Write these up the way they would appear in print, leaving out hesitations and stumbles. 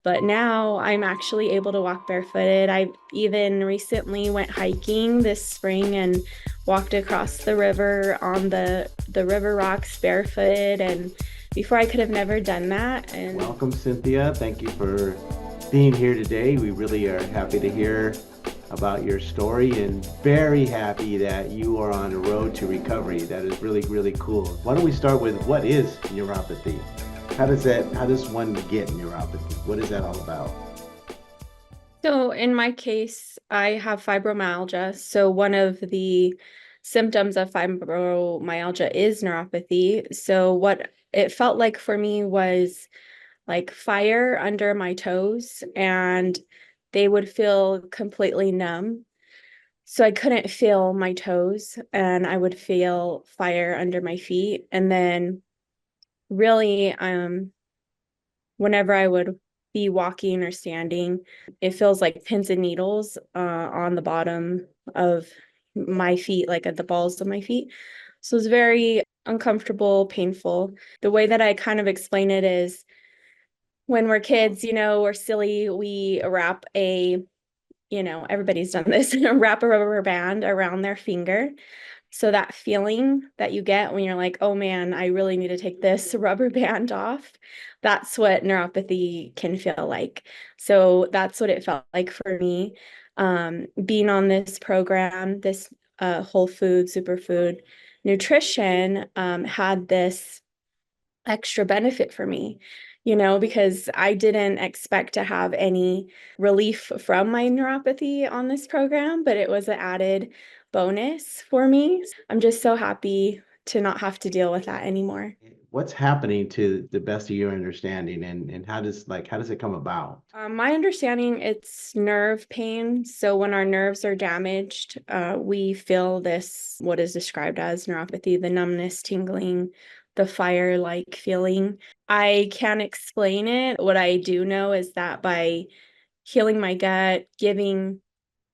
But now I'm actually able to walk barefooted. I even recently went hiking this spring and walked across the river on the river rocks barefooted, and before I could have never done that. And Welcome, Cynthia. Thank you for being here today. We really are happy to hear about your story and very happy that you are on the road to recovery. That is really, really cool. Why don't we start with what is neuropathy? How does one get neuropathy? What is that all about? so in my case, I have fibromyalgia. So one of the symptoms of fibromyalgia is neuropathy. So what it felt like for me was like fire under my toes, and they would feel completely numb. So I couldn't feel my toes, and I would feel fire under my feet. And then really, whenever I would be walking or standing, it feels like pins and needles on the bottom of my feet, like at the balls of my feet. So it's very uncomfortable, painful. The way that I kind of explain it is when we're kids, we're silly, we wrap everybody's done this, wrap a rubber band around their finger. So that feeling that you get when you're like, oh man, I really need to take this rubber band off, that's what neuropathy can feel like. So that's what it felt like for me. Being on this program, this whole food, superfood nutrition, had this extra benefit for me, because I didn't expect to have any relief from my neuropathy on this program, but it was an added bonus for me. I'm just so happy to not have to deal with that anymore. What's happening to the best of your understanding and how does it come about? My understanding, it's nerve pain. So when our nerves are damaged, we feel this, what is described as neuropathy, the numbness, tingling, the fire-like feeling. I can't explain it. What I do know is that by healing my gut, giving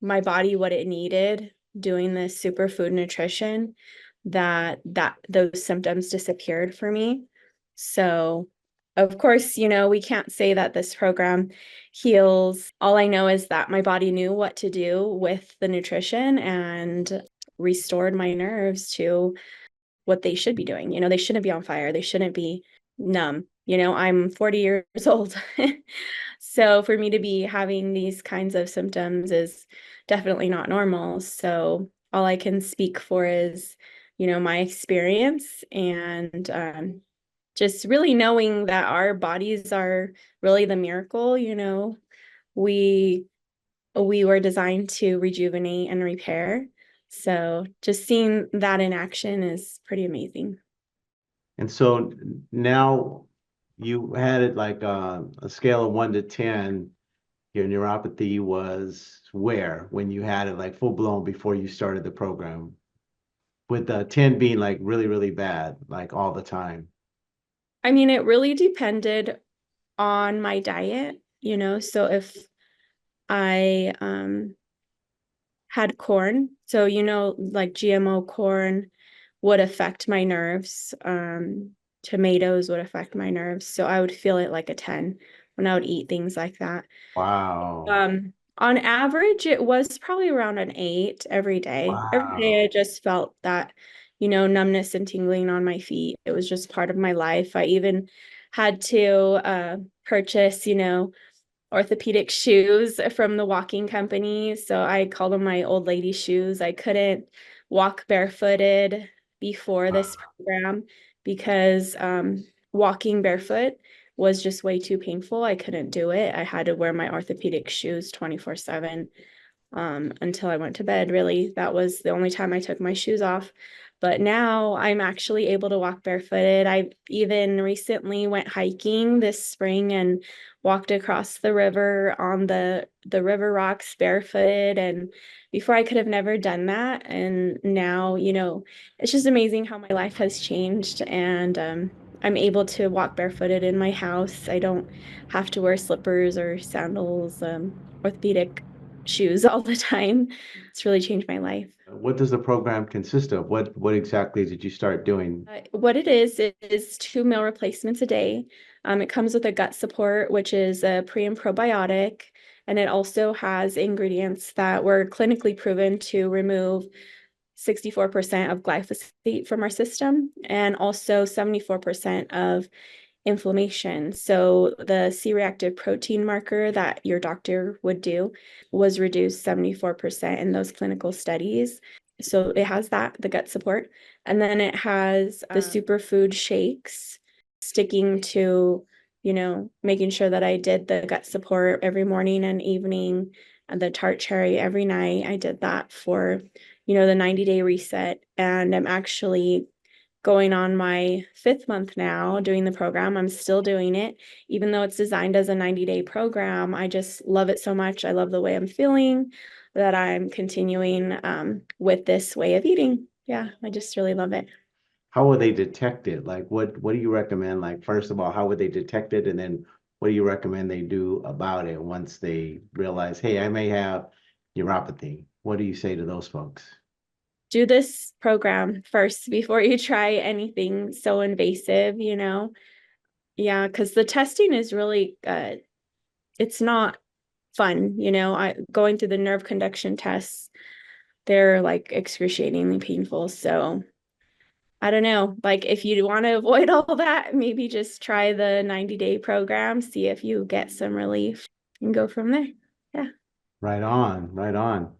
my body what it needed, doing this superfood nutrition, that those symptoms disappeared for me. So, of course, we can't say that this program heals. All I know is that my body knew what to do with the nutrition and restored my nerves to what they should be doing. They shouldn't be on fire. They shouldn't be numb. I'm 40 years old. So for me to be having these kinds of symptoms is definitely not normal. So all I can speak for is, my experience, and just really knowing that our bodies are really the miracle. We we were designed to rejuvenate and repair. So just seeing that in action is pretty amazing. And so now you had it like a scale of 1 to 10. Your neuropathy was where when you had it like full blown before you started the program, with 10 being like really, really bad, like all the time. I mean, it really depended on my diet, so if I had corn, so like GMO corn would affect my nerves. Tomatoes would affect my nerves, so I would feel it like a 10 when I would eat things like that. Wow. On average, it was probably around an 8 every day. Every day I Wow. just felt that, numbness and tingling on my feet. It was just part of my life. I even had to purchase, orthopedic shoes from the walking company. So I called them my old lady shoes. I couldn't walk barefooted before this program because walking barefoot was just way too painful. I couldn't do it. I had to wear my orthopedic shoes 24/7 until I went to bed. Really, that was the only time I took my shoes off. But now I'm actually able to walk barefooted. I even recently went hiking this spring and walked across the river on the river rocks barefooted. And before I could have never done that. And now, it's just amazing how my life has changed. And I'm able to walk barefooted in my house. I don't have to wear slippers or sandals, orthopedic shoes all the time. It's really changed my life. What does the program consist of? What exactly did you start doing? What it is 2 meal replacements a day. It comes with a gut support, which is a pre and probiotic, and it also has ingredients that were clinically proven to remove 64% of glyphosate from our system and also 74% of inflammation. So the C-reactive protein marker that your doctor would do was reduced 74% in those clinical studies. So it has that, the gut support. And then it has the superfood shakes, sticking to, making sure that I did the gut support every morning and evening, and the tart cherry every night. I did that for, the 90-day reset. And I'm actually going on my 5th month now doing the program. I'm still doing it, even though it's designed as a 90-day program. I just love it so much. I love the way I'm feeling that I'm continuing with this way of eating. Yeah, I just really love it. How would they detect it? Like, what do you recommend? Like, first of all, how would they detect it? And then what do you recommend they do about it once they realize, hey, I may have neuropathy? What do you say to those folks? Do this program first before you try anything so invasive. Yeah, because the testing is really it's not fun. I going through the nerve conduction tests, they're like excruciatingly painful. So I don't know, like if you want to avoid all that, maybe just try the 90-day program, see if you get some relief and go from there. Yeah. Right on, right on.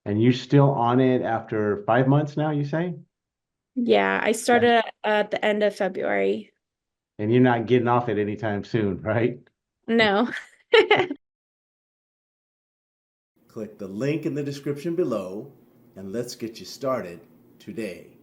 And you're still on it after 5 months now, you say? Yeah, I Yeah. started at the end of February. And you're not getting off it anytime soon, right? No. Click the link in the description below and let's get you started today.